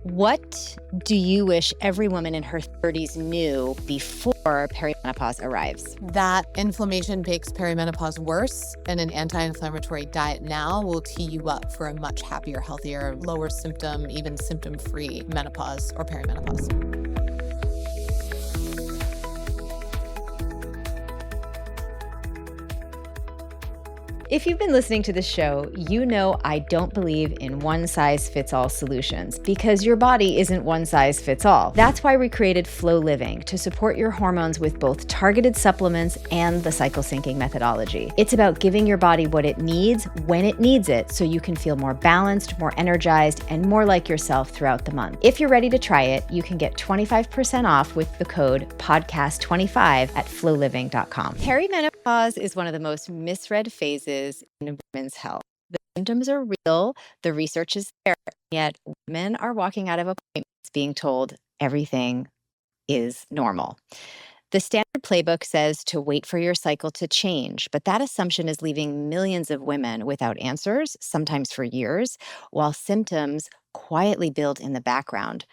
What do you wish every woman in her 30s knew before perimenopause arrives? That inflammation makes perimenopause worse, and an anti-inflammatory diet now will tee you up for a much happier, healthier, lower symptom, even symptom-free menopause or perimenopause. If you've been listening to the show, you know I don't believe in one-size-fits-all solutions because your body isn't one-size-fits-all. That's why we created Flow Living to support your hormones with both targeted supplements and the cycle syncing methodology. It's about giving your body what it needs when it needs it so you can feel more balanced, more energized, and more like yourself throughout the month. If you're ready to try it, you can get 25% off with the code podcast25 at flowliving.com. Perimenopause is one of the most misread phases in women's health. The symptoms are real, the research is there, yet women are walking out of appointments being told everything is normal. The standard playbook says to wait for your cycle to change, but that assumption is leaving millions of women without answers, sometimes for years, while symptoms quietly build in the background.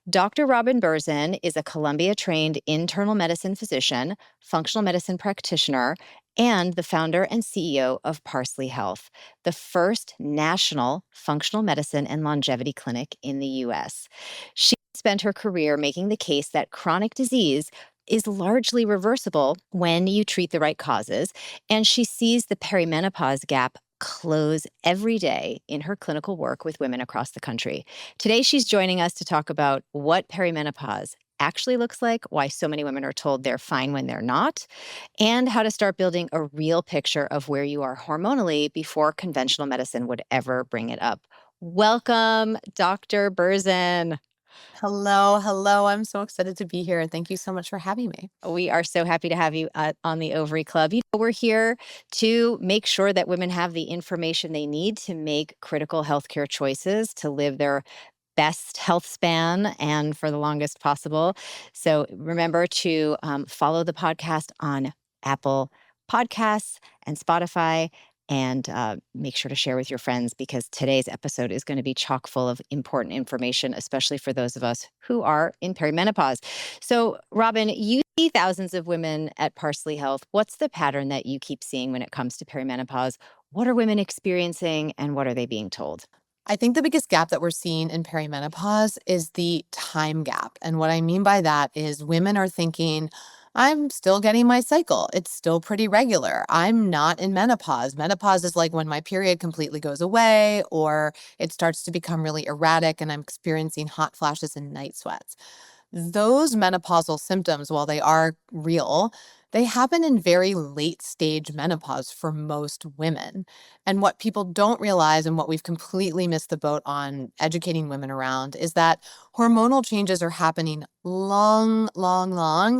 Dr. Robin Berzin is a Columbia-trained internal medicine physician, functional medicine practitioner, and the founder and CEO of Parsley Health, the first national functional medicine and longevity clinic in the U.S. She spent her career making the case that chronic disease is largely reversible when you treat the right causes, and she sees the perimenopause gap close every day in her clinical work with women across the country. Today, she's joining us to talk about what perimenopause actually looks like, why so many women are told they're fine when they're not, and how to start building a real picture of where you are hormonally before conventional medicine would ever bring it up. Welcome, Dr. Berzin. Hello. I'm so excited to be here, and thank you so much for having me. We are so happy to have you on the Ovary Club. We're here to make sure that women have the information they need to make critical healthcare choices, to live their best health span and for the longest possible. So remember to follow the podcast on Apple Podcasts and Spotify, and make sure to share with your friends because today's episode is going to be chock full of important information, especially for those of us who are in perimenopause. So, Robin, you see thousands of women at Parsley Health. What's the pattern that you keep seeing when it comes to perimenopause? What are women experiencing and what are they being told? I think the biggest gap that we're seeing in perimenopause is the time gap. And what I mean by that is women are thinking, I'm still getting my cycle. It's still pretty regular. I'm not in menopause. Menopause is like when my period completely goes away or it starts to become really erratic and I'm experiencing hot flashes and night sweats. Those menopausal symptoms, while they are real, they happen in very late stage menopause for most women. And what people don't realize and what we've completely missed the boat on educating women around is that hormonal changes are happening long,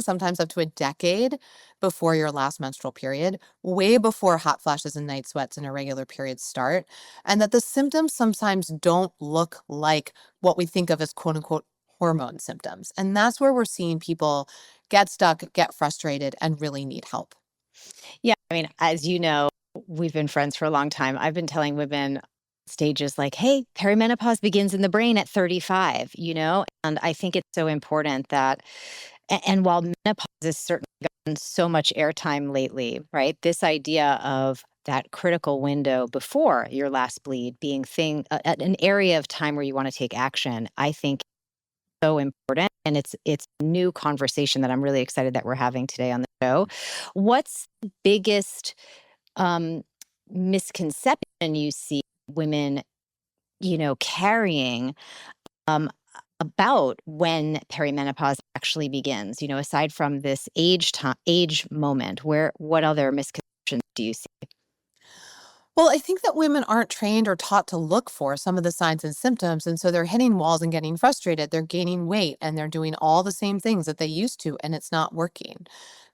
sometimes up to a decade before your last menstrual period, way before hot flashes and night sweats and irregular periods start. And that the symptoms sometimes don't look like what we think of as quote unquote hormone symptoms. And that's where we're seeing people get stuck, get frustrated, and really need help. Yeah, I mean, as you know, we've been friends for a long time. I've been telling women stages like, hey, perimenopause begins in the brain at 35, And I think it's so important that, and while menopause has certainly gotten so much airtime lately, right? This idea of that critical window before your last bleed being an area of time where you want to take action, I think so important. And it's a new conversation that I'm really excited that we're having today on the show. What's the biggest misconception you see women, carrying about when perimenopause actually begins? Aside from this age moment, what other misconceptions do you see? Well, I think that women aren't trained or taught to look for some of the signs and symptoms. And so they're hitting walls and getting frustrated. They're gaining weight and they're doing all the same things that they used to, and it's not working.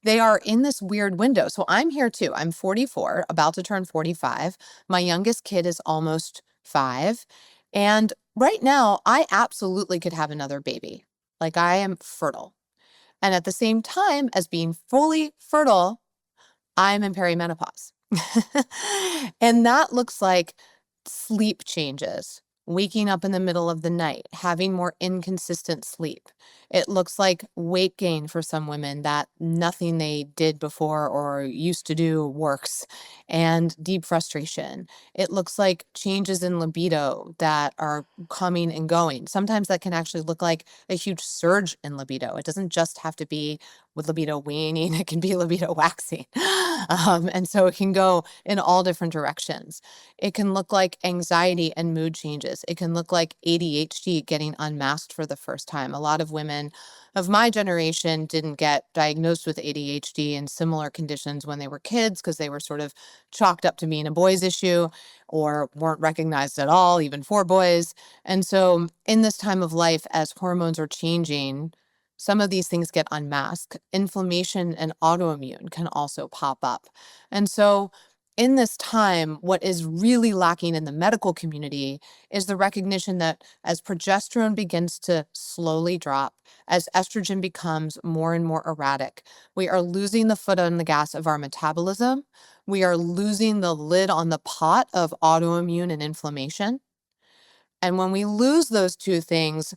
They are in this weird window. So I'm here too. I'm 44, about to turn 45. My youngest kid is almost 5. And right now, I absolutely could have another baby. Like I am fertile. And at the same time as being fully fertile, I'm in perimenopause. And that looks like sleep changes, waking up in the middle of the night, having more inconsistent sleep. It looks like weight gain for some women, that nothing they did before or used to do works, and deep frustration. It looks like changes in libido that are coming and going. Sometimes that can actually look like a huge surge in libido. It doesn't just have to be with libido waning, it can be libido waxing. And so it can go in all different directions. It can look like anxiety and mood changes. It can look like ADHD getting unmasked for the first time. A lot of women of my generation didn't get diagnosed with ADHD and similar conditions when they were kids because they were sort of chalked up to being a boys' issue or weren't recognized at all, even for boys. And so in this time of life, as hormones are changing, some of these things get unmasked. Inflammation and autoimmune can also pop up. And so in this time, what is really lacking in the medical community is the recognition that as progesterone begins to slowly drop, as estrogen becomes more and more erratic, we are losing the foot on the gas of our metabolism. We are losing the lid on the pot of autoimmune and inflammation. And when we lose those two things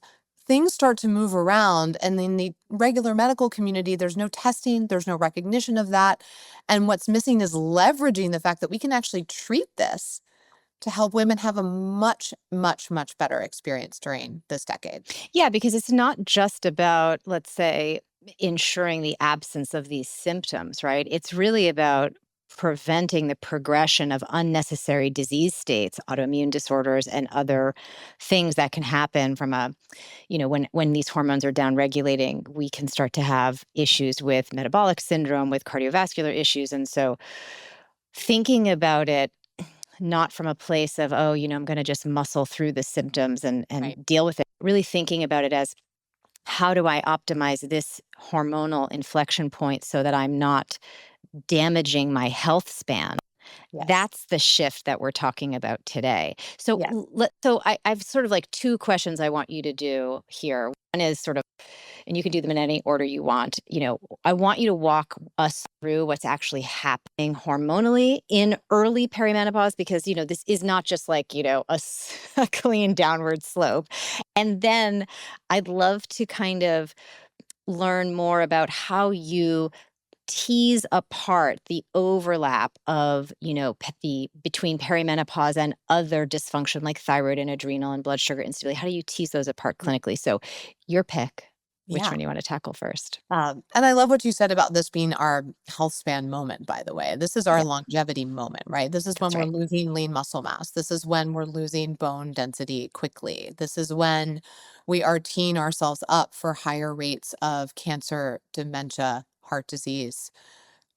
start to move around. And in the regular medical community, there's no testing, there's no recognition of that. And what's missing is leveraging the fact that we can actually treat this to help women have a much, much, much better experience during this decade. Yeah, because it's not just about, let's say, ensuring the absence of these symptoms, right? It's really about preventing the progression of unnecessary disease states, autoimmune disorders, and other things that can happen from a, when these hormones are downregulating, we can start to have issues with metabolic syndrome, with cardiovascular issues. And so thinking about it not from a place of, oh, I'm going to just muscle through the symptoms and Right. deal with it. Really thinking about it as, how do I optimize this hormonal inflection point so that I'm not damaging my health span? Yes. That's the shift that we're talking about today. So, Yes. I've sort of like two questions I want you to do here. One is sort of, and you can do them in any order you want. I want you to walk us through what's actually happening hormonally in early perimenopause, because, this is not just like, a clean downward slope. And then I'd love to kind of learn more about how you tease apart the overlap of, between perimenopause and other dysfunction like thyroid and adrenal and blood sugar instability. How do you tease those apart clinically? So your pick, which Yeah. one you want to tackle first? And I love what you said about this being our health span moment, by the way. This is our Yeah, longevity moment, right? This is when that's we're right. losing lean muscle mass. This is when we're losing bone density quickly. This is when we are teeing ourselves up for higher rates of cancer, dementia, heart disease,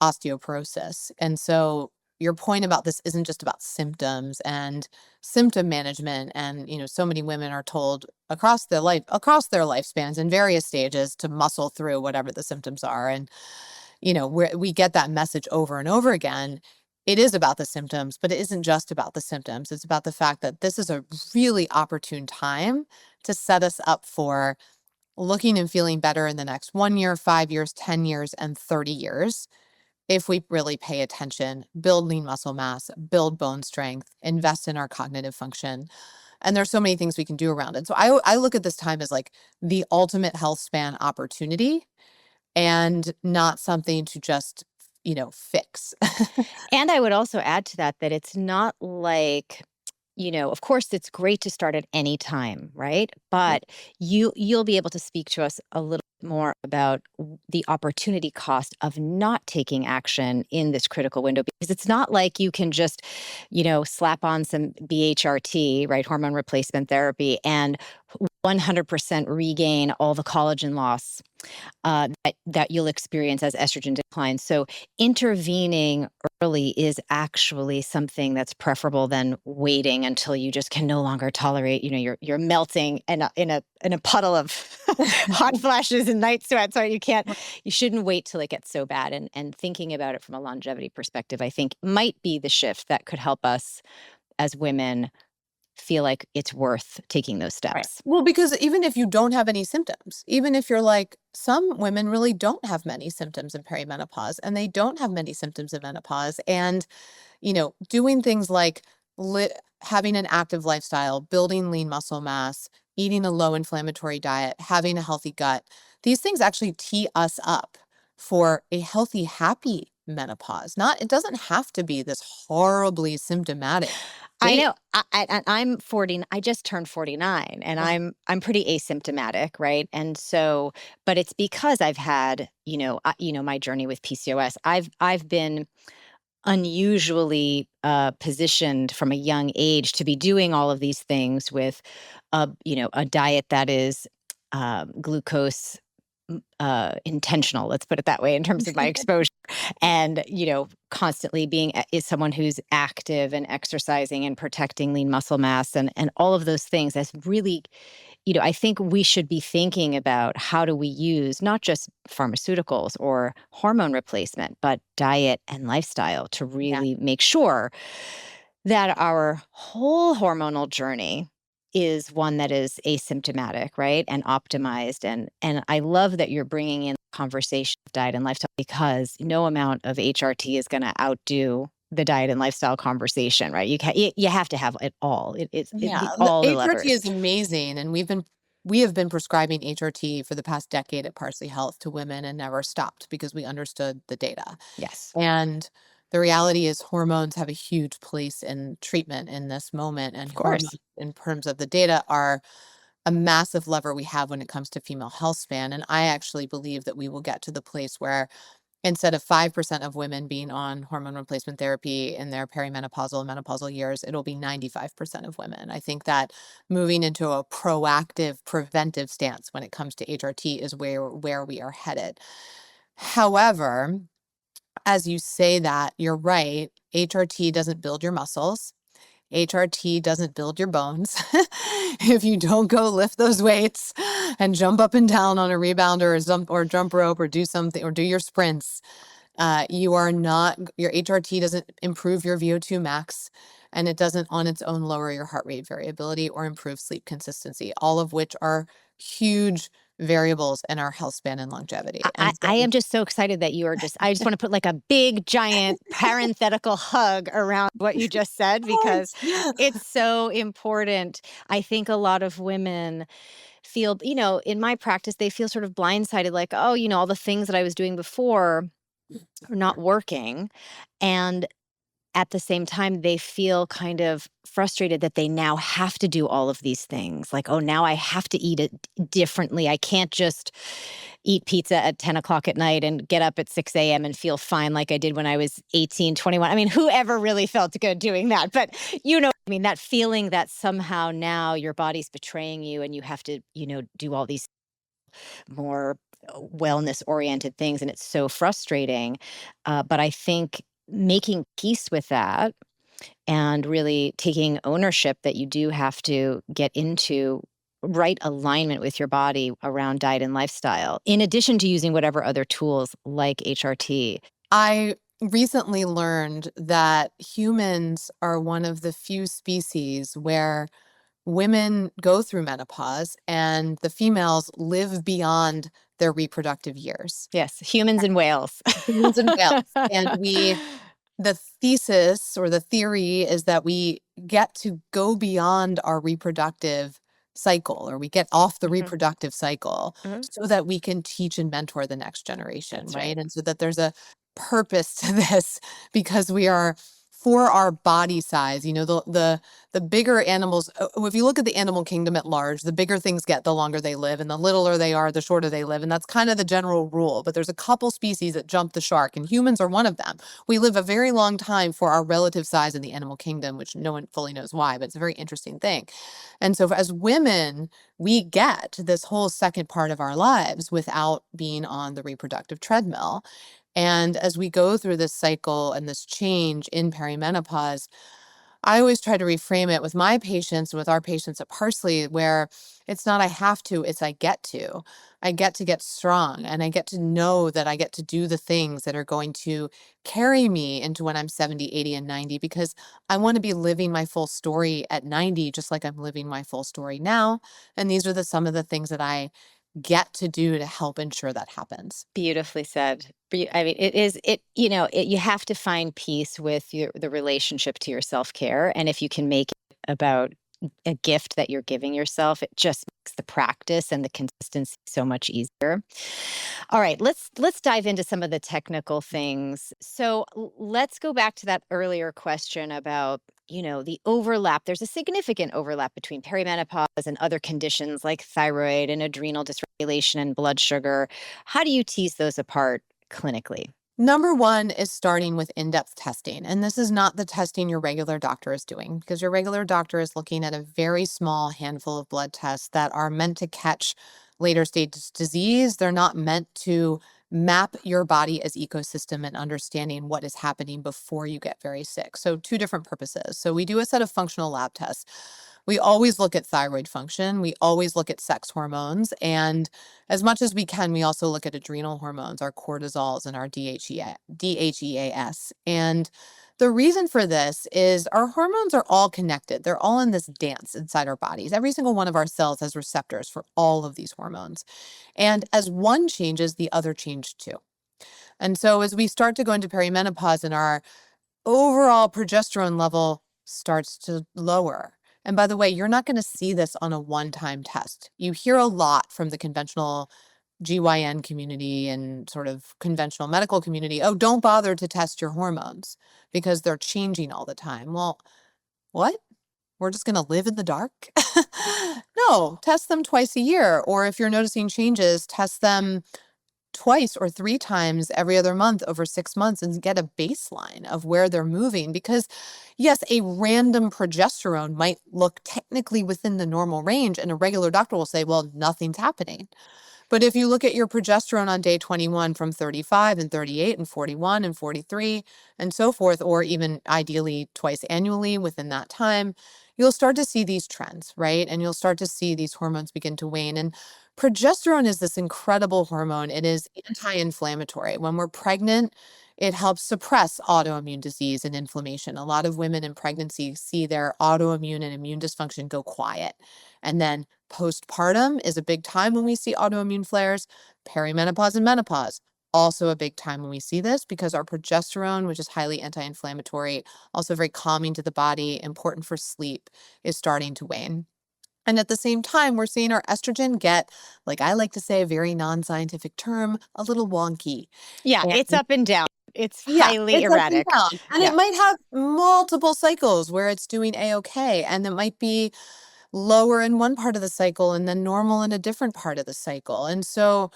osteoporosis. And so your point about this isn't just about symptoms and symptom management. And, so many women are told across their lifespans in various stages to muscle through whatever the symptoms are. And, we get that message over and over again. It is about the symptoms, but it isn't just about the symptoms. It's about the fact that this is a really opportune time to set us up for looking and feeling better in the next 1 year, 5 years, 10 years, and 30 years if we really pay attention, build lean muscle mass, build bone strength, invest in our cognitive function. And there's so many things we can do around it. So I look at this time as like the ultimate health span opportunity and not something to just, fix. And I would also add to that that it's not like, of course it's great to start at any time, right? Yeah. But you'll be able to speak to us a little bit more about the opportunity cost of not taking action in this critical window, because it's not like you can just, slap on some BHRT, right, hormone replacement therapy, and 100% regain all the collagen loss that you'll experience as estrogen declines. So intervening early is actually something that's preferable than waiting until you just can no longer tolerate, you're melting in a puddle of hot flashes and night sweats. Right? You shouldn't wait till it gets so bad. And thinking about it from a longevity perspective, I think might be the shift that could help us as women feel like it's worth taking those Right. steps. Well, because even if you don't have any symptoms, even if you're like, some women really don't have many symptoms in perimenopause and they don't have many symptoms in menopause. And, doing things like having an active lifestyle, building lean muscle mass, eating a low inflammatory diet, having a healthy gut, these things actually tee us up for a healthy, happy menopause. It doesn't have to be this horribly symptomatic I state. know. I'm 40. I just turned 49, and Ugh. I'm pretty asymptomatic, right? And so, but it's because I've had, my journey with PCOS. I've been unusually positioned from a young age to be doing all of these things with a diet that is glucose intentional, let's put it that way, in terms of my exposure, and constantly being is someone who's active and exercising and protecting lean muscle mass and all of those things. That's really, I think we should be thinking about how do we use not just pharmaceuticals or hormone replacement, but diet and lifestyle to Yeah. really make sure that our whole hormonal journey is one that is asymptomatic, right? And optimized. And I love that you're bringing in the conversation of diet and lifestyle, because no amount of HRT is going to outdo the diet and lifestyle conversation, right? You have to have it all. Yeah, All the HRT levers. is amazing, and we have been prescribing HRT for the past decade at Parsley Health to women and never stopped because we understood the data. Yes, And the reality is hormones have a huge place in treatment in this moment, and of hormones course. in terms of the data are a massive lever we have when it comes to female health span. And I actually believe that we will get to the place where instead of 5% of women being on hormone replacement therapy in their perimenopausal and menopausal years, it'll be 95% of women. I think that moving into a proactive, preventive stance when it comes to HRT is where we are headed. However, as you say that, you're right. HRT doesn't build your muscles. HRT doesn't build your bones. If you don't go lift those weights and jump up and down on a rebounder or jump rope or do something or do your sprints, you are not, your HRT doesn't improve your VO2 max, and it doesn't on its own lower your heart rate variability or improve sleep consistency, all of which are huge variables in our health span and longevity. I And I so, am just so excited that you are just I just want to put like a big giant parenthetical hug around what you just said, because it's so important. I think a lot of women feel, in my practice, they feel sort of blindsided, like, oh, all the things that I was doing before are not working. And at the same time, they feel kind of frustrated that they now have to do all of these things. Like, oh, now I have to eat it differently. I can't just eat pizza at 10 o'clock at night and get up at 6 a.m. and feel fine like I did when I was 18, 21. I mean, whoever really felt good doing that? But, that feeling that somehow now your body's betraying you and you have to, do all these more wellness oriented things. And it's so frustrating. But I think making peace with that and really taking ownership that you do have to get into right alignment with your body around diet and lifestyle, in addition to using whatever other tools like HRT. I recently learned that humans are one of the few species where women go through menopause and the females live beyond their reproductive years. Yes, humans and whales. Humans and whales. And the thesis or the theory is that we get to go beyond our reproductive cycle, or we get off the Mhm, reproductive cycle mhm. so that we can teach and mentor the next generation, That's right? right. And so that there's a purpose to this because we are for our body size, the bigger animals, if you look at the animal kingdom at large, the bigger things get, the longer they live, and the littler they are, the shorter they live. And that's kind of the general rule. But there's a couple species that jump the shark, and humans are one of them. We live a very long time for our relative size in the animal kingdom, which no one fully knows why, but it's a very interesting thing. And so as women, we get this whole second part of our lives without being on the reproductive treadmill. And as we go through this cycle and this change in perimenopause, I always try to reframe it with my patients and with our patients at Parsley, where it's not I have to, it's I get to. I get strong, and I get to know that I get to do the things that are going to carry me into when I'm 70, 80, and 90, because I want to be living my full story at 90, just like I'm living my full story now. And these are some of the things that I get to do to help ensure that happens. Beautifully said. I mean, you have to find peace with the relationship to your self care. And if you can make about a gift that you're giving yourself. It just makes the practice and the consistency so much easier. All right, let's dive into some of the technical things. So let's go back to that earlier question about, the overlap. There's a significant overlap between perimenopause and other conditions like thyroid and adrenal dysregulation and blood sugar. How do you tease those apart clinically? Number one is starting with in-depth testing. And this is not the testing your regular doctor is doing, because your regular doctor is looking at a very small handful of blood tests that are meant to catch later stage disease. They're not meant to map your body as ecosystem and understanding what is happening before you get very sick. So two different purposes. So we do a set of functional lab tests. We always look at thyroid function. We always look at sex hormones. And as much as we can, we also look at adrenal hormones, our cortisols and our DHEAS. And the reason for this is our hormones are all connected. They're all in this dance inside our bodies. Every single one of our cells has receptors for all of these hormones. And as one changes, the other changed too. And so as we start to go into perimenopause and our overall progesterone level starts to lower. And by the way, you're not going to see this on a one-time test. You hear a lot from the conventional GYN community and sort of conventional medical community, oh, don't bother to test your hormones because they're changing all the time. Well, what? We're just going to live in the dark? No, test them twice a year. Or if you're noticing changes, test them twice or three times every other month over 6 months and get a baseline of where they're moving. Because yes, a random progesterone might look technically within the normal range, and a regular doctor will say, well, nothing's happening. But if you look at your progesterone on day 21 from 35 and 38 and 41 and 43 and so forth, or even ideally twice annually within that time, you'll start to see these trends, right? And you'll start to see these hormones begin to wane. And progesterone is this incredible hormone. It is anti-inflammatory. When we're pregnant, it helps suppress autoimmune disease and inflammation. A lot of women in pregnancy see their autoimmune and immune dysfunction go quiet. And then postpartum is a big time when we see autoimmune flares. Perimenopause and menopause, also a big time when we see this, because our progesterone, which is highly anti-inflammatory, also very calming to the body, important for sleep, is starting to wane. And at the same time, we're seeing our estrogen get, like I like to say, a very non-scientific term, a little wonky. Yeah, it's And up and down. It's yeah, highly it's up and erratic. down. And Yeah. it might have multiple cycles where it's doing A-okay. And it might be lower in one part of the cycle and then normal in a different part of the cycle. And so,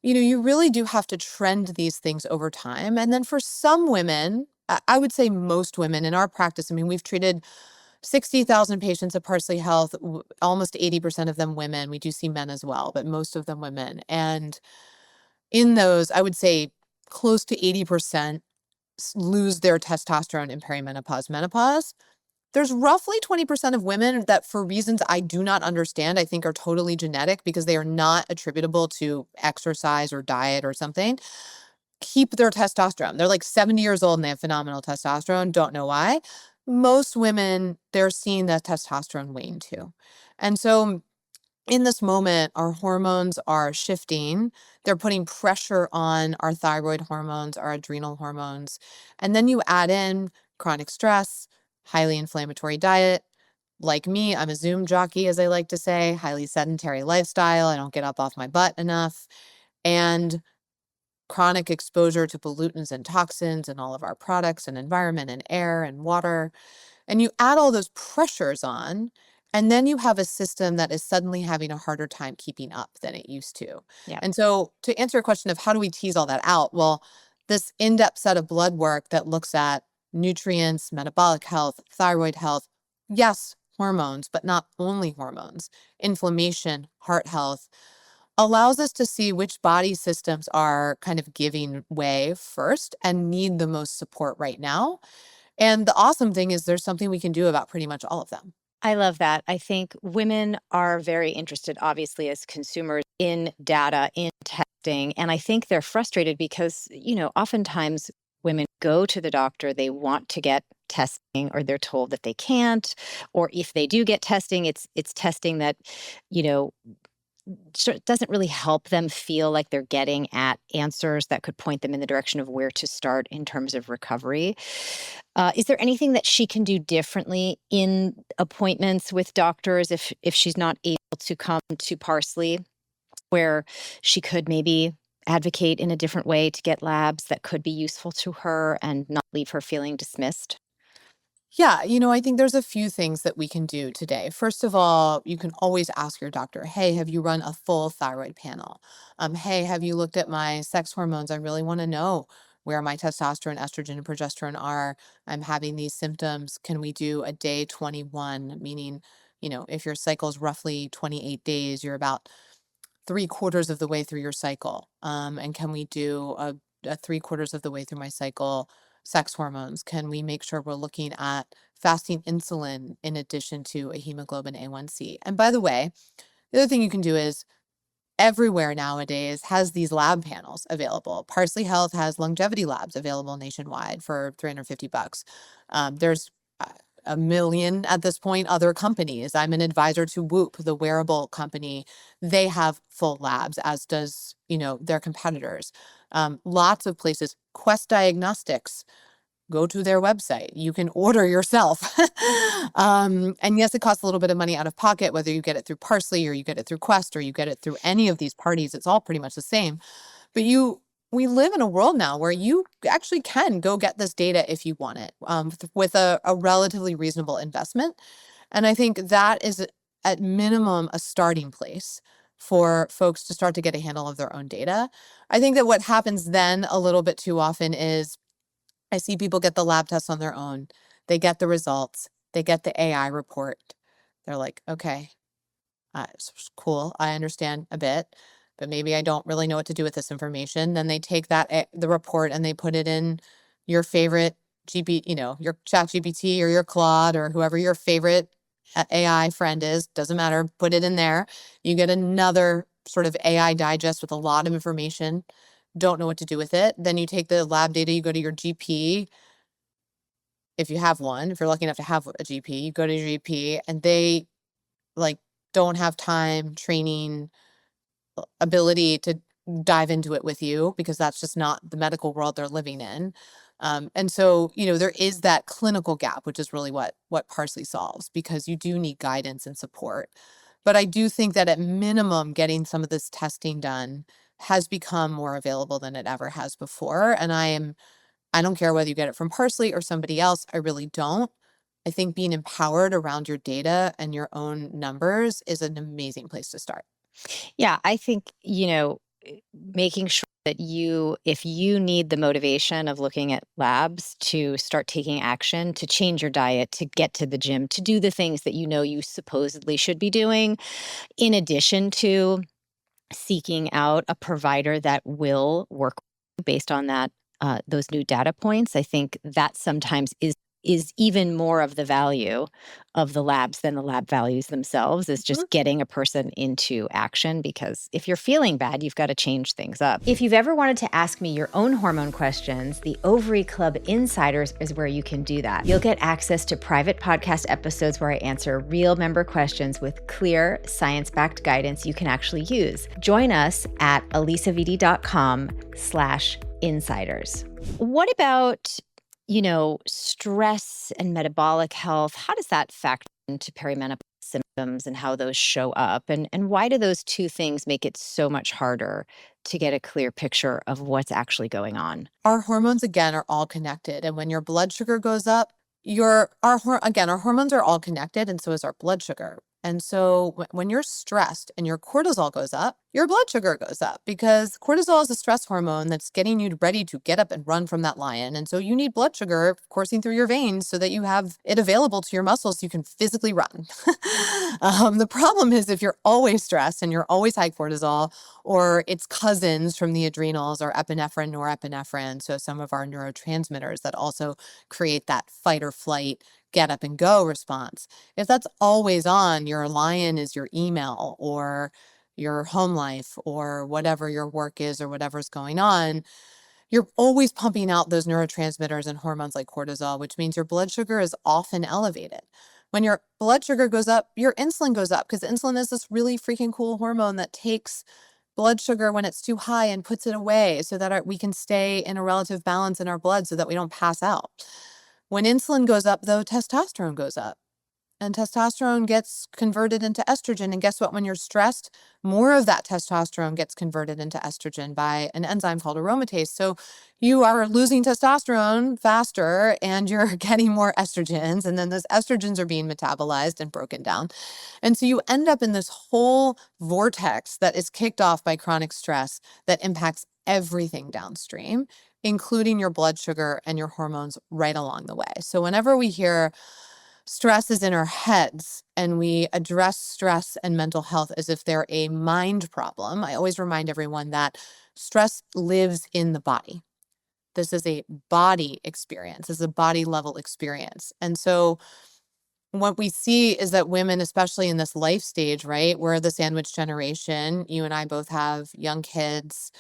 you really do have to trend these things over time. And then for some women, I would say most women in our practice, I mean, we've treated 60,000 patients at Parsley Health, almost 80% of them women. We do see men as well, but most of them women. And in those, I would say close to 80% lose their testosterone in perimenopause, menopause. There's roughly 20% of women that, for reasons I do not understand, I think are totally genetic because they are not attributable to exercise or diet or something, keep their testosterone. They're like 70 years old and they have phenomenal testosterone. Don't know why. Most women, they're seeing that testosterone wane too. And so in this moment, our hormones are shifting. They're putting pressure on our thyroid hormones, our adrenal hormones. And then you add in chronic stress, highly inflammatory diet. Like me, I'm a Zoom jockey, as I like to say, highly sedentary lifestyle. I don't get up off my butt enough. And chronic exposure to pollutants and toxins in all of our products and environment and air and water. And you add all those pressures on, and then you have a system that is suddenly having a harder time keeping up than it used to. Yeah. And so to answer a question of how do we tease all that out? Well, this in-depth set of blood work that looks at nutrients, metabolic health, thyroid health, yes, hormones, but not only hormones, inflammation, heart health, allows us to see which body systems are kind of giving way first and need the most support right now. And the awesome thing is there's something we can do about pretty much all of them. I love that. I think women are very interested, obviously, as consumers in data, in testing. And I think they're frustrated because, oftentimes women go to the doctor, they want to get testing, or they're told that they can't. Or if they do get testing, it's testing that, you know, doesn't really help them feel like they're getting at answers that could point them in the direction of where to start in terms of recovery. Is there anything that she can do differently in appointments with doctors if she's not able to come to Parsley, where she could maybe advocate in a different way to get labs that could be useful to her and not leave her feeling dismissed? Yeah, I think there's a few things that we can do today. First of all, you can always ask your doctor, hey, have you run a full thyroid panel? Hey, have you looked at my sex hormones? I really want to know where my testosterone, estrogen, and progesterone are. I'm having these symptoms. Can we do a day 21? Meaning, if your cycle is roughly 28 days, you're about three-quarters of the way through your cycle. And can we do a three-quarters of the way through my cycle sex hormones? Can we make sure we're looking at fasting insulin in addition to a hemoglobin A1C? And by the way, the other thing you can do is everywhere nowadays has these lab panels available. Parsley Health has longevity labs available nationwide for $350. There's a million at this point other companies. I'm an advisor to Whoop, the wearable company. They have full labs, as does their competitors. Lots of places. Quest Diagnostics, go to their website. You can order yourself. And yes, it costs a little bit of money out of pocket, whether you get it through Parsley or you get it through Quest or you get it through any of these parties. It's all pretty much the same. But we live in a world now where you actually can go get this data if you want it, with a relatively reasonable investment. And I think that is at minimum a starting place for folks to start to get a handle of their own data. I think that what happens then a little bit too often is I see people get the lab tests on their own. They get the results. They get the AI report. They're like, okay, it's cool. I understand a bit, but maybe I don't really know what to do with this information. Then they take the report and they put it in your favorite your Chat GPT or your Claude or whoever your favorite AI friend is. Doesn't matter. Put it in there. You get another sort of AI digest with a lot of information. Don't know what to do with it. Then you take the lab data, you go to your GP. If you have one, if you're lucky enough to have a GP, you go to your GP and they like don't have time, training, ability to dive into it with you because that's just not the medical world they're living in. And so, there is that clinical gap, which is really what Parsley solves, because you do need guidance and support. But I do think that at minimum, getting some of this testing done has become more available than it ever has before. And I don't care whether you get it from Parsley or somebody else. I really don't. I think being empowered around your data and your own numbers is an amazing place to start. Yeah, I think, making sure that if you need the motivation of looking at labs to start taking action, to change your diet, to get to the gym, to do the things that you supposedly should be doing, in addition to seeking out a provider that will work based on those new data points. I think that sometimes is even more of the value of the labs than the lab values themselves, is just getting a person into action, because if you're feeling bad, you've got to change things up. If you've ever wanted to ask me your own hormone questions, the Ovary Club Insiders is where you can do that. You'll get access to private podcast episodes where I answer real member questions with clear, science-backed guidance you can actually use. Join us at alisavitti.com/insiders. What about stress and metabolic health? How does that factor into perimenopause symptoms and how those show up? And why do those two things make it so much harder to get a clear picture of what's actually going on? Our hormones, again, are all connected. And when your blood sugar goes up, our hormones are all connected, and so is our blood sugar. And so when you're stressed and your cortisol goes up, your blood sugar goes up, because cortisol is a stress hormone that's getting you ready to get up and run from that lion. And so you need blood sugar coursing through your veins so that you have it available to your muscles so you can physically run. The problem is if you're always stressed and you're always high cortisol, or its cousins from the adrenals, or epinephrine, norepinephrine, so some of our neurotransmitters that also create that fight or flight, get up and go response. If that's always on, your lion is your email or your home life or whatever your work is or whatever's going on, you're always pumping out those neurotransmitters and hormones like cortisol, which means your blood sugar is often elevated. When your blood sugar goes up, your insulin goes up, because insulin is this really freaking cool hormone that takes blood sugar when it's too high and puts it away so that we can stay in a relative balance in our blood so that we don't pass out. When insulin goes up, though, testosterone goes up. And testosterone gets converted into estrogen. And guess what? When you're stressed, more of that testosterone gets converted into estrogen by an enzyme called aromatase. So you are losing testosterone faster and you're getting more estrogens. And then those estrogens are being metabolized and broken down. And so you end up in this whole vortex that is kicked off by chronic stress that impacts everything downstream, including your blood sugar and your hormones right along the way. So whenever we hear stress is in our heads and we address stress and mental health as if they're a mind problem, I always remind everyone that stress lives in the body. This is a body experience. This is a body level experience. And so what we see is that women, especially in this life stage, right? We're the sandwich generation. You and I both have young kids.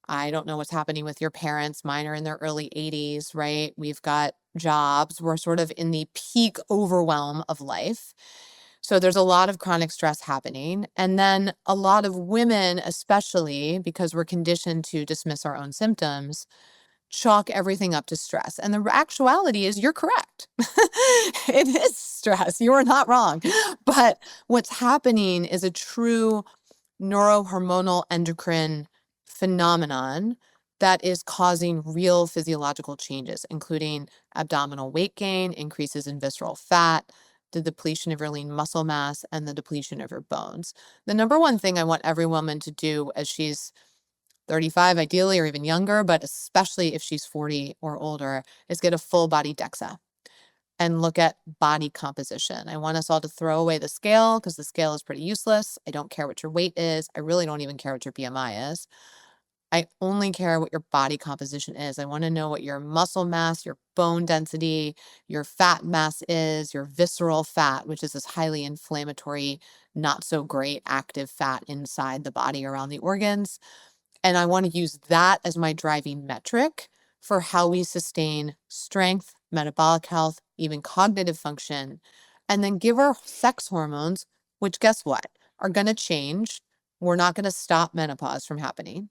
I don't know what's happening with your parents. Mine are in their early 80s, right? We've got jobs. We're sort of in the peak overwhelm of life. So there's a lot of chronic stress happening. And then a lot of women, especially because we're conditioned to dismiss our own symptoms, chalk everything up to stress. And the actuality is you're correct. It is stress. You are not wrong. But what's happening is a true neurohormonal endocrine phenomenon that is causing real physiological changes, including abdominal weight gain, increases in visceral fat, the depletion of your lean muscle mass, and the depletion of your bones. The number one thing I want every woman to do as she's 35 ideally, or even younger, but especially if she's 40 or older, is get a full body DEXA and look at body composition. I want us all to throw away the scale because the scale is pretty useless. I don't care what your weight is. I really don't even care what your BMI is. I only care what your body composition is. I want to know what your muscle mass, your bone density, your fat mass is, your visceral fat, which is this highly inflammatory, not so great active fat inside the body around the organs. And I want to use that as my driving metric for how we sustain strength, metabolic health, even cognitive function, and then give our sex hormones, which guess what, are going to change. We're not going to stop menopause from happening.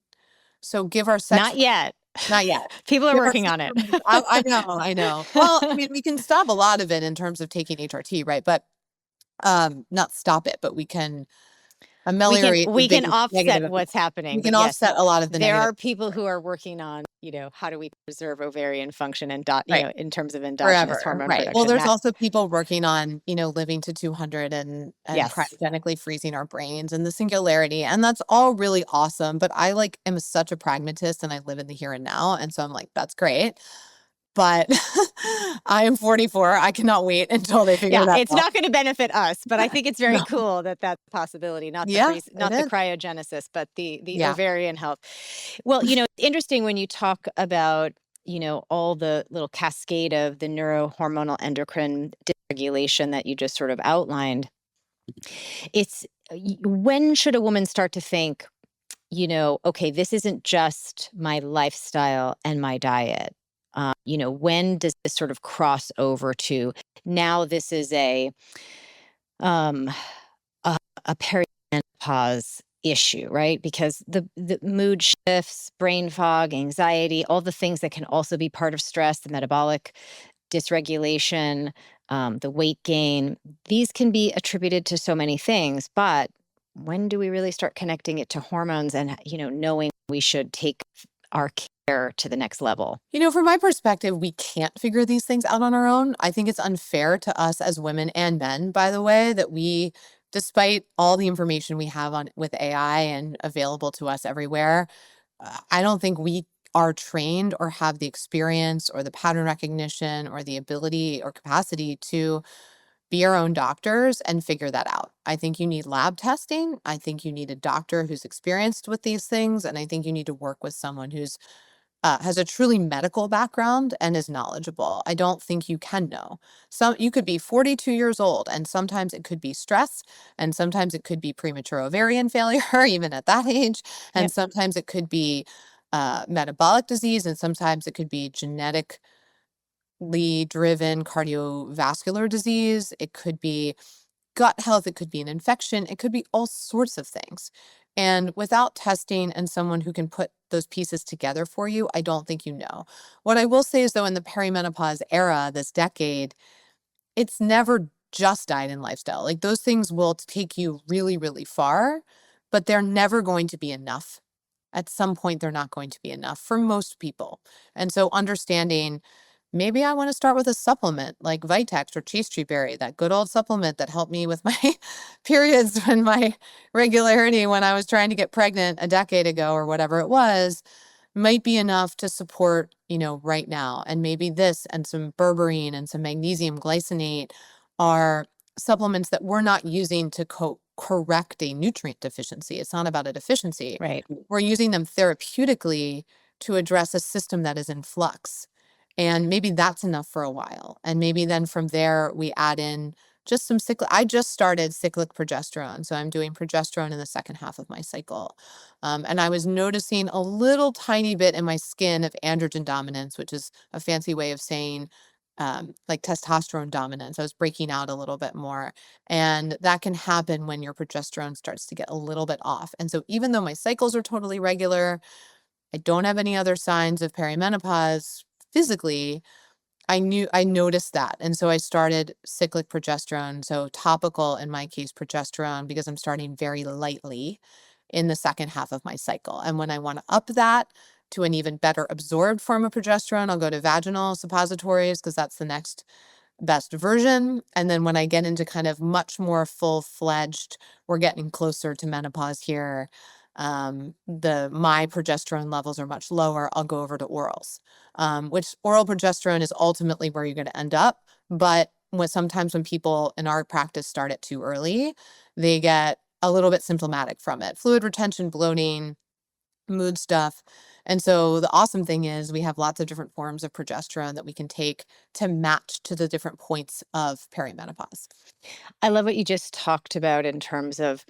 So give our sex, Not yet. not yet. People are Give our working sex on it. hormones, I know. Well, I mean, we can stop a lot of it in terms of taking HRT, right? But not stop it, but we can ameliorate We can the offset negative. what's happening. We can But yes, offset a lot of the there negative. are people who are working on, how do we preserve ovarian function and, Right. in terms of endogenous Forever, hormone right. Well, production. there's That, also people working on, living to 200 and yes. cryogenically freezing our brains and the singularity, and that's all really awesome, but I, am such a pragmatist and I live in the here and now, and so I'm like, "That's great." But I am 44. I cannot wait until they figure Yeah, that it's out. not going to benefit us, but I think it's very No. cool that that's a possibility, not the Yeah, freeze, it not the is. cryogenesis, but the Yeah. ovarian health. Well, it's interesting when you talk about, all the little cascade of the neurohormonal endocrine dysregulation that you just sort of outlined. It's when should a woman start to think, okay, this isn't just my lifestyle and my diet. When does this sort of cross over to now this is um, a, a perimenopause issue, right? Because the mood shifts, brain fog, anxiety, all the things that can also be part of stress, the metabolic dysregulation, the weight gain, these can be attributed to so many things. But when do we really start connecting it to hormones and, knowing we should take our care to the next level? From my perspective, we can't figure these things out on our own. I think it's unfair to us as women and men, by the way, that we, despite all the information we have on with AI and available to us everywhere, I don't think we are trained or have the experience or the pattern recognition or the ability or capacity to be our own doctors and figure that out. I think you need lab testing. I think you need a doctor who's experienced with these things. And I think you need to work with someone who's has a truly medical background and is knowledgeable. I don't think you can know. You could be 42 years old, and sometimes it could be stress, and sometimes it could be premature ovarian failure, even at that age, and Yep. sometimes it could be metabolic disease, and sometimes it could be genetic driven cardiovascular disease. It could be gut health. It could be an infection. It could be all sorts of things. And without testing and someone who can put those pieces together for you, I don't think you know. What I will say is, though, in the perimenopause era, this decade, it's never just diet and lifestyle. Like, those things will take you really, really far, but they're never going to be enough. At some point, they're not going to be enough for most people. And so understanding, maybe I want to start with a supplement like Vitex or Cheese Tree Berry, that good old supplement that helped me with my periods and my regularity when I was trying to get pregnant a decade ago or whatever it was, might be enough to support, right now. And maybe this and some berberine and some magnesium glycinate are supplements that we're not using to correct a nutrient deficiency. It's not about a deficiency. Right. We're using them therapeutically to address a system that is in flux. And maybe that's enough for a while. And maybe then from there, we add in just some cyclic. I just started cyclic progesterone. So I'm doing progesterone in the second half of my cycle. And I was noticing a little tiny bit in my skin of androgen dominance, which is a fancy way of saying like testosterone dominance. I was breaking out a little bit more. And that can happen when your progesterone starts to get a little bit off. And so even though my cycles are totally regular, I don't have any other signs of perimenopause physically. I noticed that. And so I started cyclic progesterone. So topical, in my case, progesterone, because I'm starting very lightly in the second half of my cycle. And when I want to up that to an even better absorbed form of progesterone, I'll go to vaginal suppositories because that's the next best version. And then when I get into kind of much more full-fledged, we're getting closer to menopause here, my progesterone levels are much lower, I'll go over to orals, which oral progesterone is ultimately where you're going to end up. But sometimes when people in our practice start it too early, they get a little bit symptomatic from it. Fluid retention, bloating, mood stuff. And so the awesome thing is we have lots of different forms of progesterone that we can take to match to the different points of perimenopause. I love what you just talked about in terms of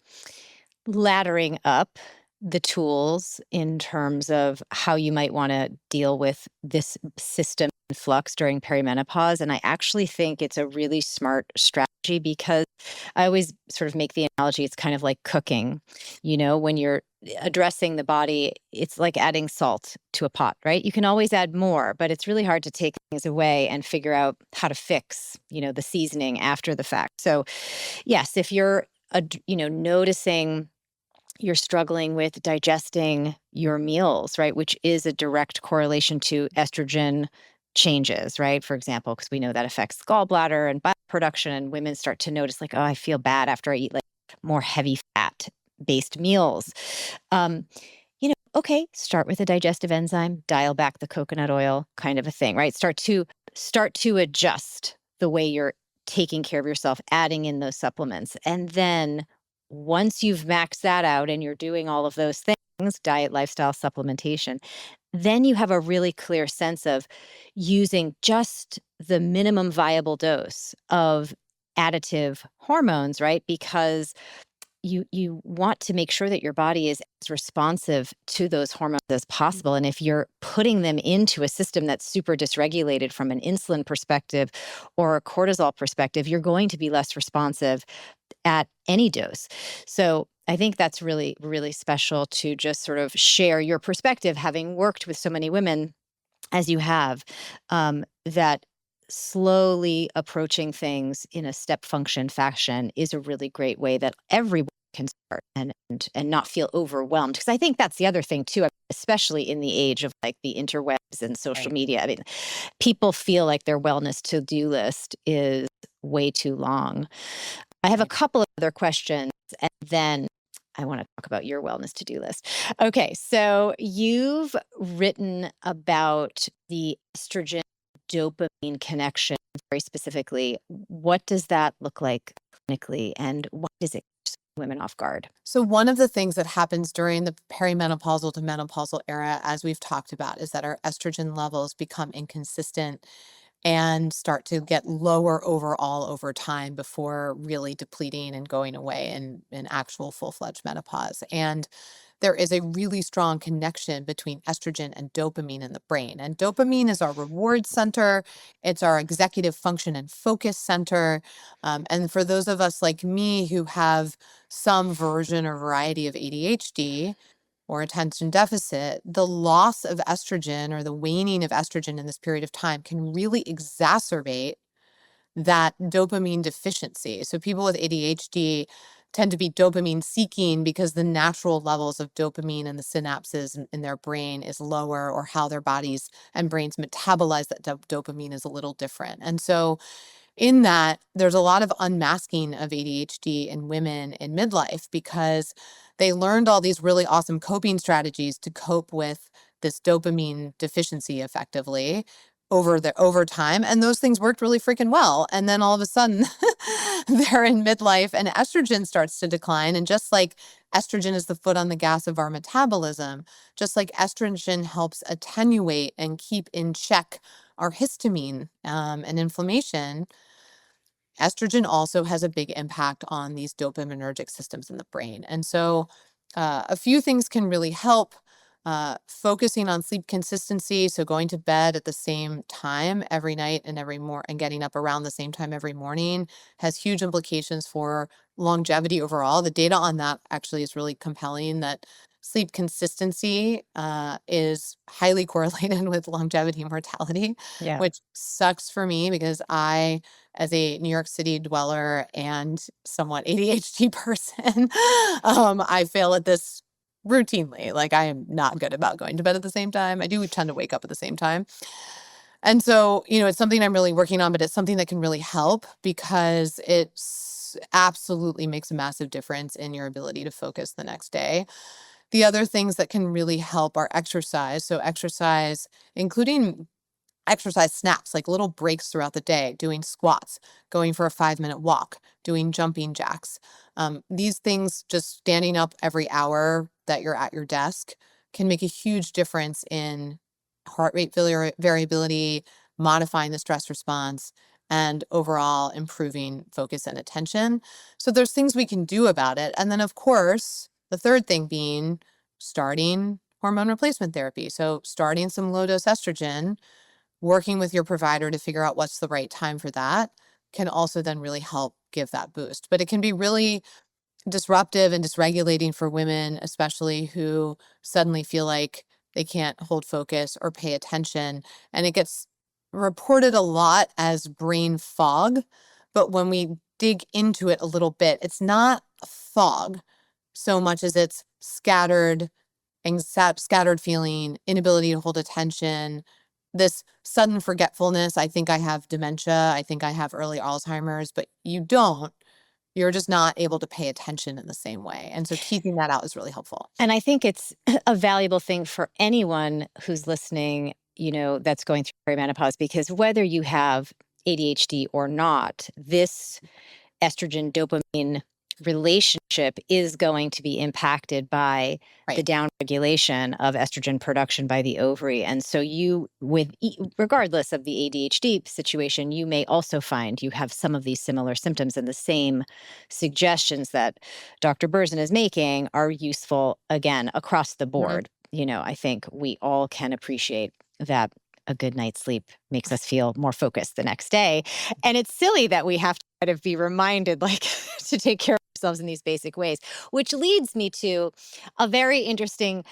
laddering up the tools in terms of how you might want to deal with this system in flux during perimenopause. And I actually think it's a really smart strategy because I always sort of make the analogy it's kind of like cooking. When you're addressing the body, it's like adding salt to a pot, right? You can always add more, but it's really hard to take things away and figure out how to fix, the seasoning after the fact. So, yes, if you're, noticing you're struggling with digesting your meals, right? Which is a direct correlation to estrogen changes, right? For example, because we know that affects gallbladder and bile production, and women start to notice, like, oh, I feel bad after I eat like more heavy fat based meals. Um, okay, start with a digestive enzyme, dial back the coconut oil, kind of a thing, right? Start to adjust the way you're taking care of yourself, adding in those supplements, and then once you've maxed that out and you're doing all of those things, diet, lifestyle, supplementation, then you have a really clear sense of using just the minimum viable dose of additive hormones, right? Because you want to make sure that your body is as responsive to those hormones as possible. And if you're putting them into a system that's super dysregulated from an insulin perspective or a cortisol perspective, you're going to be less responsive at any dose. So I think that's really, really special to just sort of share your perspective, having worked with so many women as you have, that slowly approaching things in a step function fashion is a really great way that everyone can start and not feel overwhelmed. Because I think that's the other thing too, especially in the age of like the interwebs and social Right. media. I mean, people feel like their wellness to-do list is way too long. I have a Right. couple of other questions, and then I want to talk about your wellness to-do list. Okay, so you've written about the estrogen dopamine connection very specifically. What does that look like clinically, and why does it catch women off guard? So one of the things that happens during the perimenopausal to menopausal era, as we've talked about, is that our estrogen levels become inconsistent and start to get lower overall over time before really depleting and going away in actual full-fledged menopause. And there is a really strong connection between estrogen and dopamine in the brain. And dopamine is our reward center. It's our executive function and focus center. And for those of us like me who have some version or variety of ADHD or attention deficit, the loss of estrogen or the waning of estrogen in this period of time can really exacerbate that dopamine deficiency. So people with ADHD tend to be dopamine seeking because the natural levels of dopamine in the synapses in their brain is lower, or how their bodies and brains metabolize that dopamine is a little different. And so in that, there's a lot of unmasking of ADHD in women in midlife because they learned all these really awesome coping strategies to cope with this dopamine deficiency effectively over time, and those things worked really freaking well. And then all of a sudden they're in midlife and estrogen starts to decline, and just like estrogen is the foot on the gas of our metabolism, just like estrogen helps attenuate and keep in check our histamine and inflammation, estrogen also has a big impact on these dopaminergic systems in the brain. And so a few things can really help. Focusing on sleep consistency, so going to bed at the same time every night and and getting up around the same time every morning has huge implications for longevity overall. The data on that actually is really compelling, that sleep consistency is highly correlated with longevity and mortality, Yeah. which sucks for me because I, as a New York City dweller and somewhat ADHD person, I fail at this routinely. Like, I am not good about going to bed at the same time. I do tend to wake up at the same time. And so, it's something I'm really working on, but it's something that can really help because it absolutely makes a massive difference in your ability to focus the next day. The other things that can really help are exercise. So exercise, including exercise snaps, like little breaks throughout the day, doing squats, going for a 5-minute walk, doing jumping jacks. These things, just standing up every hour that you're at your desk, can make a huge difference in heart rate variability, modifying the stress response, and overall improving focus and attention. So there's things we can do about it. And then, of course, the third thing being starting hormone replacement therapy. So starting some low dose estrogen, working with your provider to figure out what's the right time for that, can also then really help give that boost. But it can be really disruptive and dysregulating for women, especially who suddenly feel like they can't hold focus or pay attention. And it gets reported a lot as brain fog. But when we dig into it a little bit, it's not a fog so much as it's scattered feeling, inability to hold attention, this sudden forgetfulness. I think I have dementia. I think I have early Alzheimer's, but you don't. You're just not able to pay attention in the same way. And so teasing that out is really helpful. And I think it's a valuable thing for anyone who's listening, that's going through perimenopause, because whether you have ADHD or not, this estrogen dopamine relationship is going to be impacted by the Right. downregulation of estrogen production by the ovary. And so regardless of the ADHD situation, you may also find you have some of these similar symptoms, and the same suggestions that Dr. Berzin is making are useful, again, across the Mhm. board. I think we all can appreciate that a good night's sleep makes us feel more focused the next day. And it's silly that we have to kind of be reminded, like, to take care of ourselves in these basic ways, which leads me to a very interesting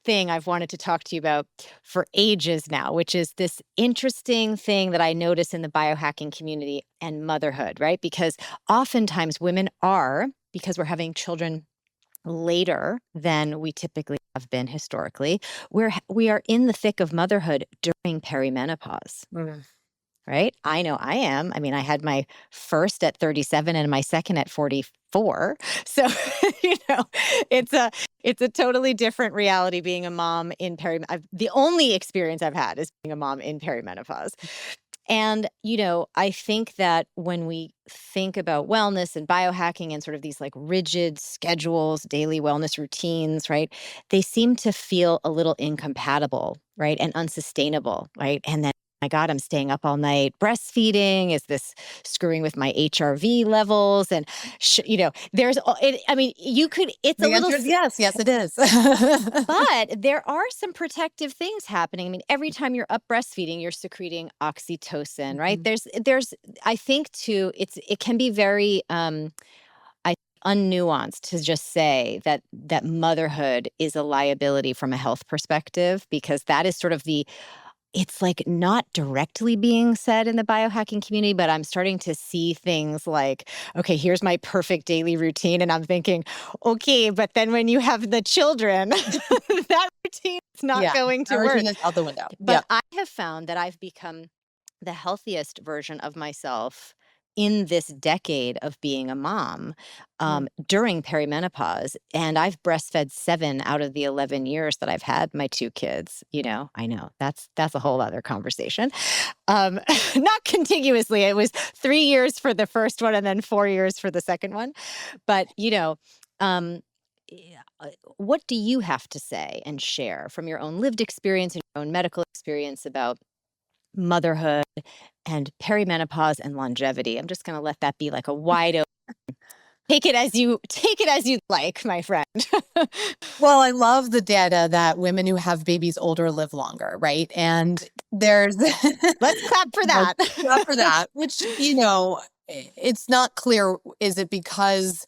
thing I've wanted to talk to you about for ages now, which is this interesting thing that I notice in the biohacking community and motherhood, right? Because oftentimes women are, because we're having children later than we typically have been historically, we are in the thick of motherhood during perimenopause. Mhm. Right? I know I am. I mean, I had my first at 37 and my second at 44. So, you know, it's a totally different reality being a mom in the only experience I've had is being a mom in perimenopause. And, I think that when we think about wellness and biohacking and sort of these like rigid schedules, daily wellness routines, right? They seem to feel a little incompatible, right? And unsustainable, right? And then my God, I'm staying up all night breastfeeding. Is this screwing with my HRV levels? And, there's, I mean, it's a The little, answer is yes. Yes, it is. but there are some protective things happening. I mean, every time you're up breastfeeding, you're secreting oxytocin, right? Mhm. I think too, it can be very, unnuanced to just say that motherhood is a liability from a health perspective, because that is sort of it's like not directly being said in the biohacking community, but I'm starting to see things like, okay, here's my perfect daily routine. And I'm thinking, okay, but then when you have the children, that routine is not Yeah, going to our work. routine is out the window. But Yep. I have found that I've become the healthiest version of myself in this decade of being a mom, Mm. during perimenopause. And I've breastfed 7 out of the 11 years that I've had my 2 kids. I know that's a whole other conversation. Um, Not contiguously. It was 3 years for the first one and then 4 years for the second one. But, um, yeah, what do you have to say and share from your own lived experience and your own medical experience about motherhood and perimenopause and longevity? I'm just going to let that be like a wide open. Take it as you like, my friend. Well, I love the data that women who have babies older live longer, right? And there's Let's clap for let's that. not for that, which, it's not clear. Is it because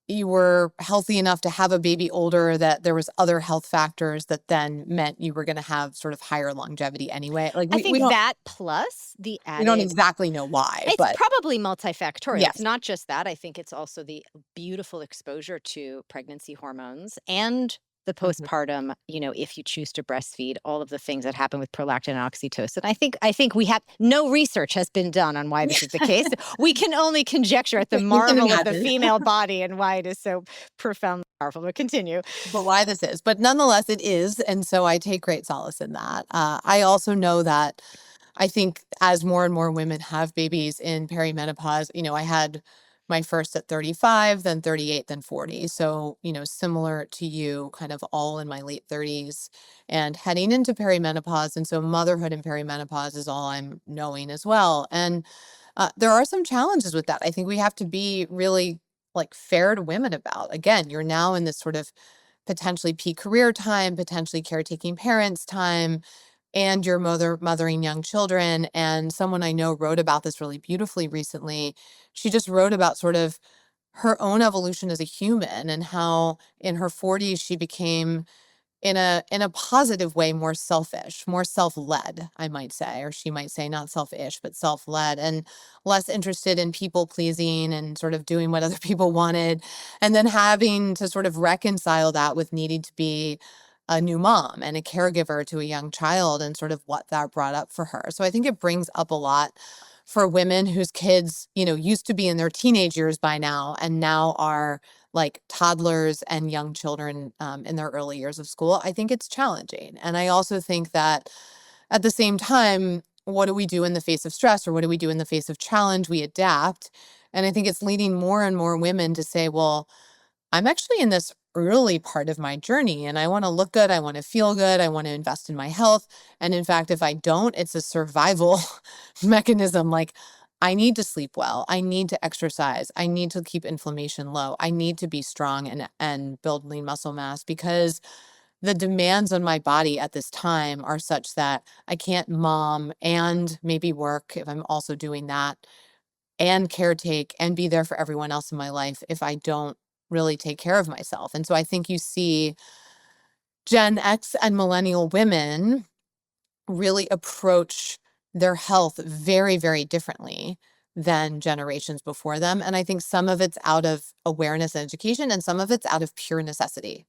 you were healthy enough to have a baby older that there was other health factors that then meant you were going to have sort of higher longevity anyway? Like I we think don't that plus the we don't added. exactly know why, It's but probably multifactorial. It's yes. not just that. I think it's also the beautiful exposure to pregnancy hormones and the Mhm. postpartum, if you choose to breastfeed, all of the things that happen with prolactin and oxytocin. I think we have no research has been done on why this is the case. We can only conjecture at the We can marvel of the imagine. female body and why it is so profoundly powerful. But continue. But why this is. But nonetheless, it is. And so I take great solace in that. I also know that I think as more and more women have babies in perimenopause, I had my first at 35, then 38, then 40. So, similar to you, kind of all in my late 30s and heading into perimenopause. And so motherhood and perimenopause is all I'm knowing as well. And there are some challenges with that. I think we have to be really like fair to women about. Again, you're now in this sort of potentially peak career time, potentially caretaking parents time, and your mothering young children. And someone I know wrote about this really beautifully recently. She just wrote about sort of her own evolution as a human and how in her 40s she became in a positive way more selfish, more self-led, I might say, or she might say not selfish, but self-led, and less interested in people pleasing and sort of doing what other people wanted, and then having to sort of reconcile that with needing to be a new mom and a caregiver to a young child and sort of what that brought up for her. So I think it brings up a lot for women whose kids, used to be in their teenage years by now and now are like toddlers and young children in their early years of school. I think it's challenging. And I also think that at the same time, what do we do in the face of stress or what do we do in the face of challenge? We adapt. And I think it's leading more and more women to say, well, I'm actually in this early part of my journey and I want to look good. I want to feel good. I want to invest in my health. And in fact, if I don't, it's a survival mechanism. Like, I need to sleep well. I need to exercise. I need to keep inflammation low. I need to be strong and build lean muscle mass because the demands on my body at this time are such that I can't mom and maybe work if I'm also doing that and caretake and be there for everyone else in my life if I don't really take care of myself. And so I think you see Gen X and millennial women really approach their health very, very differently than generations before them. And I think some of it's out of awareness and education, and some of it's out of pure necessity.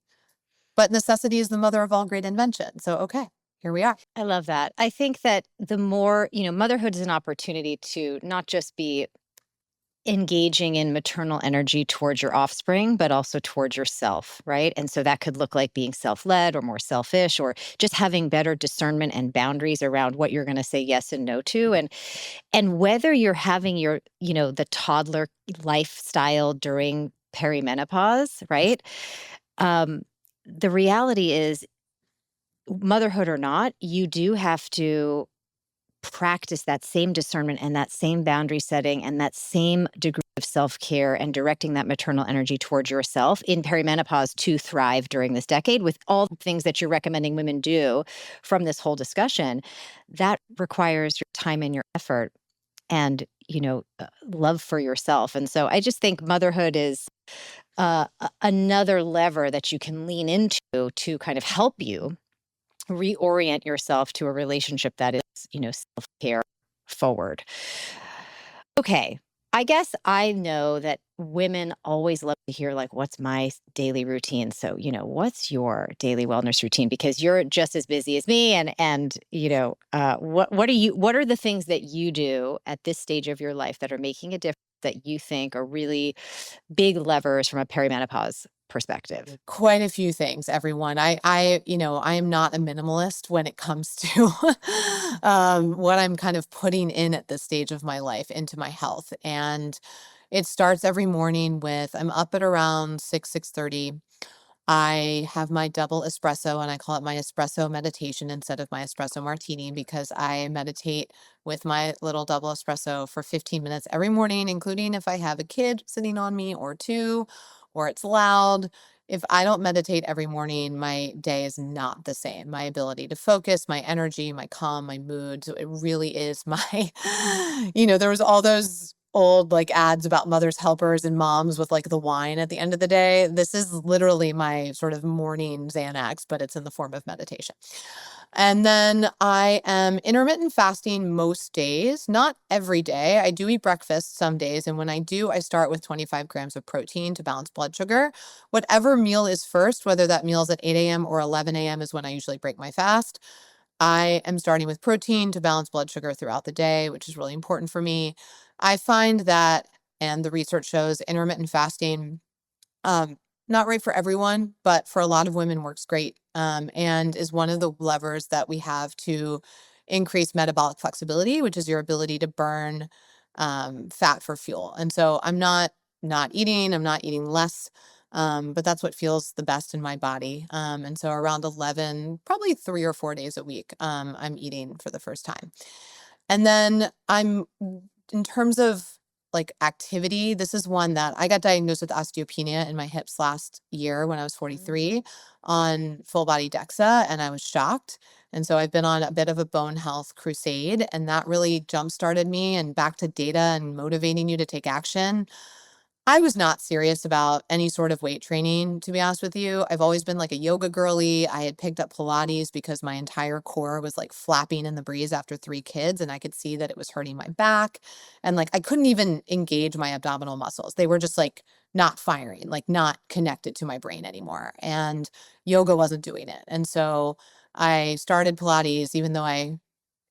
But necessity is the mother of all great invention. So, okay, here we are. I love that. I think that the more, motherhood is an opportunity to not just be engaging in maternal energy towards your offspring, but also towards yourself, right? And so that could look like being self-led or more selfish or just having better discernment and boundaries around what you're going to say yes and no to. And whether you're having your, the toddler lifestyle during perimenopause, right? Um, the reality is, motherhood or not, you do have to practice that same discernment and that same boundary setting and that same degree of self-care and directing that maternal energy towards yourself in perimenopause to thrive during this decade with all the things that you're recommending women do from this whole discussion, that requires your time and your effort and, love for yourself. And so I just think motherhood is another lever that you can lean into to kind of help you reorient yourself to a relationship that is, self-care forward. Okay. I guess I know that women always love to hear, like, what's my daily routine? So, what's your daily wellness routine? Because you're just as busy as me. And what are the things that you do at this stage of your life that are making a difference that you think are really big levers from a perimenopause perspective? Quite a few things, everyone. I am not a minimalist when it comes to what I'm kind of putting in at this stage of my life into my health. And it starts every morning with I'm up at around 6:30. I have my double espresso and I call it my espresso meditation instead of my espresso martini because I meditate with my little double espresso for 15 minutes every morning, including if I have a kid sitting on me or two, or it's loud. If I don't meditate every morning, my day is not the same. My ability to focus, my energy, my calm, my mood. So it really is my, there was all those old like ads about mothers helpers and moms with like the wine at the end of the day. This is literally my sort of morning Xanax, but it's in the form of meditation. And then I am intermittent fasting most days, not every day. I do eat breakfast some days. And when I do, I start with 25 grams of protein to balance blood sugar. Whatever meal is first, whether that meal is at 8 a.m. or 11 a.m. is when I usually break my fast. I am starting with protein to balance blood sugar throughout the day, which is really important for me. I find that, and the research shows intermittent fasting, um, not right for everyone, but for a lot of women works great, and is one of the levers that we have to increase metabolic flexibility, which is your ability to burn fat for fuel. And so I'm not eating less, but that's what feels the best in my body. And so around 11, probably 3 or 4 days a week, I'm eating for the first time. And then in terms of like activity, this is one that I got diagnosed with osteopenia in my hips last year when I was 43 on full body DEXA, and I was shocked. And so I've been on a bit of a bone health crusade, and that really jump started me and back to data and motivating you to take action. I was not serious about any sort of weight training, to be honest with you. I've always been like a yoga girly. I had picked up Pilates because my entire core was like flapping in the breeze after 3 kids, and I could see that it was hurting my back. And like I couldn't even engage my abdominal muscles. They were just like not firing, like not connected to my brain anymore. And yoga wasn't doing it. And so I started Pilates, even though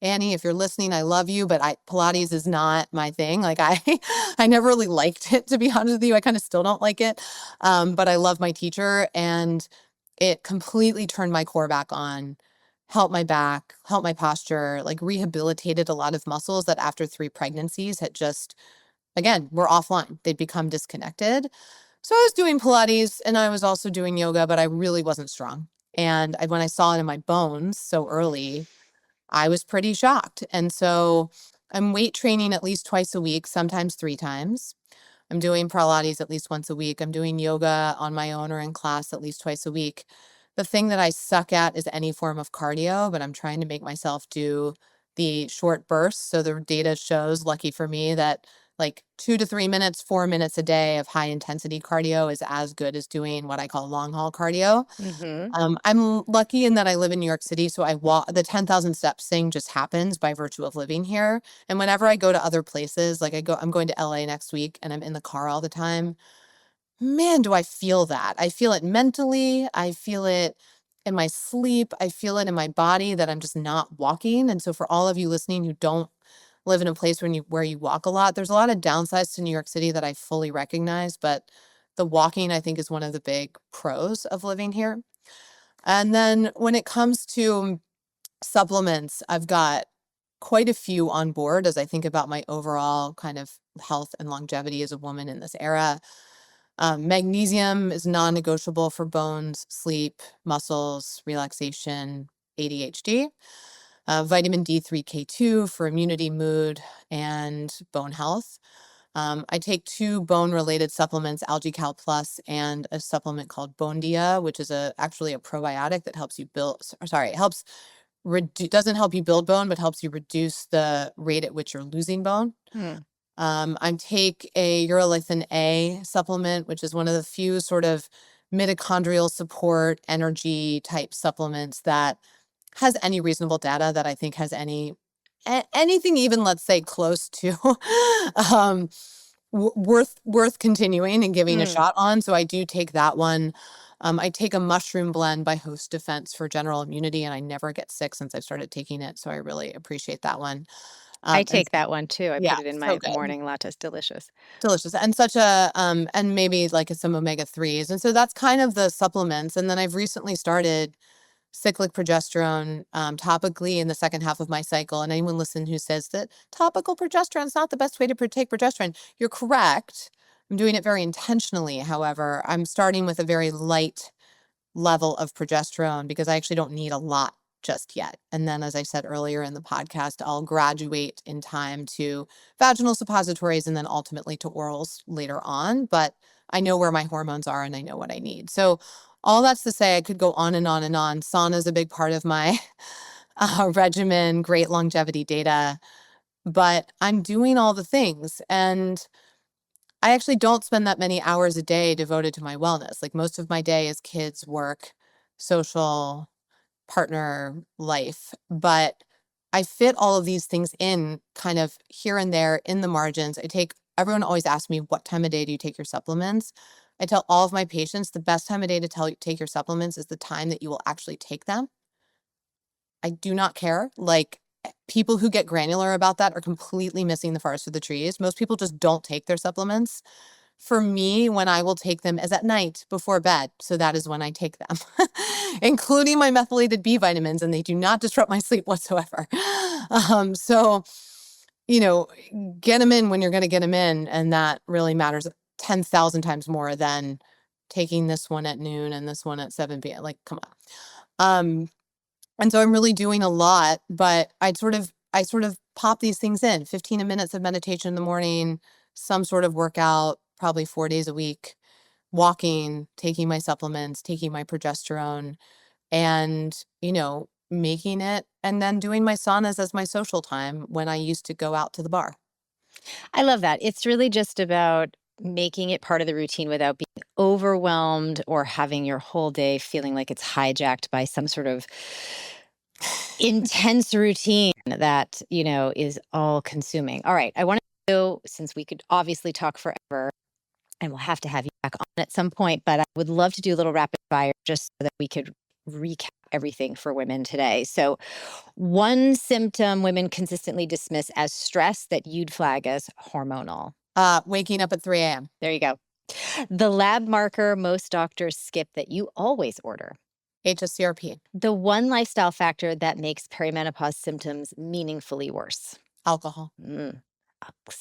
Annie, if you're listening, I love you, but Pilates is not my thing. Like I never really liked it, to be honest with you. I kind of still don't like it. But I love my teacher, and it completely turned my core back on, helped my back, helped my posture, like rehabilitated a lot of muscles that after 3 pregnancies had just, again, were offline. They'd become disconnected. So I was doing Pilates and I was also doing yoga, but I really wasn't strong. And when I saw it in my bones so early, I was pretty shocked. And so I'm weight training at least twice a week, sometimes 3 times. I'm doing Pilates at least once a week. I'm doing yoga on my own or in class at least twice a week. The thing that I suck at is any form of cardio, but I'm trying to make myself do the short bursts. So the data shows, lucky for me, that like 2 to 3 minutes, 4 minutes a day of high intensity cardio is as good as doing what I call long haul cardio. Mm-hmm. I'm lucky in that I live in New York City, so I walk the 10,000 steps thing just happens by virtue of living here. And whenever I go to other places, like I'm going to LA next week and I'm in the car all the time. Man, do I feel that. I feel it mentally. I feel it in my sleep. I feel it in my body that I'm just not walking. And so for all of you listening who don't live in a place where you walk a lot, there's a lot of downsides to New York City that I fully recognize, but the walking I think is one of the big pros of living here. And then when it comes to supplements, I've got quite a few on board as I think about my overall kind of health and longevity as a woman in this era. Magnesium is non-negotiable for bones, sleep, muscles, relaxation, ADHD. vitamin D3K2 for immunity, mood, and bone health. I take 2 bone-related supplements, Algae Cal Plus and a supplement called Bone Dia, which is actually a probiotic that helps you doesn't help you build bone, but helps you reduce the rate at which you're losing bone. I take a urolithin A supplement, which is one of the few sort of mitochondrial support energy type supplements that has any reasonable data that I think has anything even, let's say, close to worth continuing and giving a shot on. So I do take that one. I take a mushroom blend by Host Defense for general immunity, and I never get sick since I've started taking it. So I really appreciate that one. I take that one too. I yeah, put it in so my good. morning lattes. Delicious. Delicious. And such a, and maybe like some omega-3s. And so that's kind of the supplements. And then I've recently started cyclic progesterone topically in the second half of my cycle. And anyone listen who says that topical progesterone is not the best way to take progesterone, you're correct. I'm doing it very intentionally. However, I'm starting with a very light level of progesterone because I actually don't need a lot just yet. And then, as I said earlier in the podcast, I'll graduate in time to vaginal suppositories and then ultimately to orals later on. But I know where my hormones are and I know what I need. So all that's to say, I could go on and on and on. Sauna is a big part of my regimen, great longevity data, but I'm doing all the things. And I actually don't spend that many hours a day devoted to my wellness. Like most of my day is kids, work, social, partner life. But I fit all of these things in kind of here and there in the margins. Everyone always asks me, what time of day do you take your supplements? I tell all of my patients the best time of day to take your supplements is the time that you will actually take them. I do not care. Like people who get granular about that are completely missing the forest for the trees. Most people just don't take their supplements. For me, when I will take them is at night before bed. So that is when I take them, including my methylated B vitamins, and they do not disrupt my sleep whatsoever. So, get them in when you're going to get them in. And that really matters 10,000 times more than taking this one at noon and this one at 7 p.m. Like, come on. And so I'm really doing a lot, but I sort of pop these things in, 15 minutes of meditation in the morning, some sort of workout, probably 4 days a week, walking, taking my supplements, taking my progesterone, and, making it, and then doing my saunas as my social time when I used to go out to the bar. I love that. It's really just about making it part of the routine without being overwhelmed or having your whole day feeling like it's hijacked by some sort of intense routine that, is all consuming. All right. I want to know, since we could obviously talk forever, and we'll have to have you back on at some point, but I would love to do a little rapid fire just so that we could recap everything for women today. So, one symptom women consistently dismiss as stress that you'd flag as hormonal. Waking up at 3 a.m. There you go. The lab marker most doctors skip that you always order. HSCRP. The one lifestyle factor that makes perimenopause symptoms meaningfully worse. Alcohol.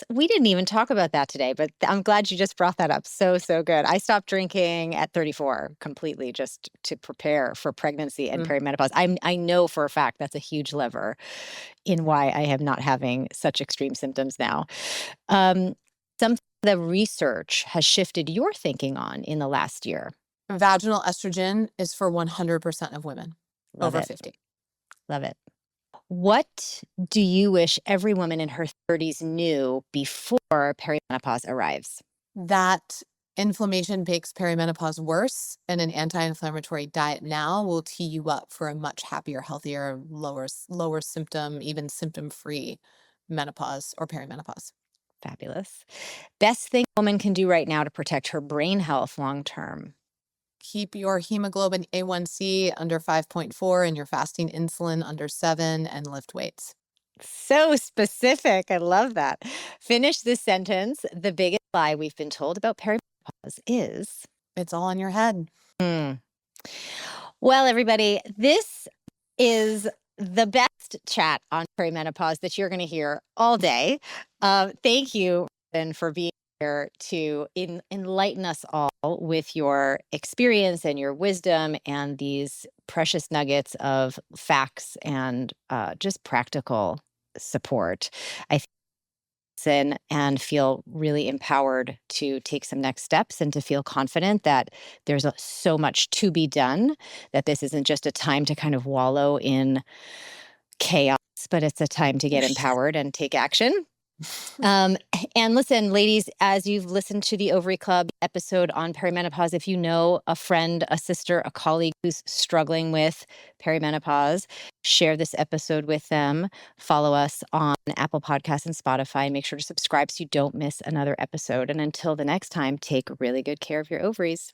We didn't even talk about that today, but I'm glad you just brought that up. So good. I stopped drinking at 34 completely just to prepare for pregnancy and perimenopause. I know for a fact that's a huge lever in why I am not having such extreme symptoms now. Something the research has shifted your thinking on in the last year. Vaginal estrogen is for 100% of women over 50. Love it. What do you wish every woman in her 30s knew before perimenopause arrives? That inflammation makes perimenopause worse, and an anti-inflammatory diet now will tee you up for a much happier, healthier, lower symptom, even symptom-free menopause or perimenopause. Fabulous. Best thing a woman can do right now to protect her brain health long term. Keep your hemoglobin A1C under 5.4 and your fasting insulin under 7 and lift weights. So specific. I love that. Finish this sentence. The biggest lie we've been told about perimenopause is it's all in your head. Well, everybody, this is the best chat on perimenopause that you're going to hear all day. Thank you, Ben, for being here to enlighten us all with your experience and your wisdom and these precious nuggets of facts and just practical support. I listen and feel really empowered to take some next steps and to feel confident that there's so much to be done, that this isn't just a time to kind of wallow in chaos, but it's a time to get empowered and take action. Um, and listen, ladies, as you've listened to the Ovary Club episode on perimenopause, if you know a friend, a sister, a colleague who's struggling with perimenopause, share this episode with them. Follow us on Apple Podcasts and Spotify. Make sure to subscribe so you don't miss another episode. And until the next time, take really good care of your ovaries.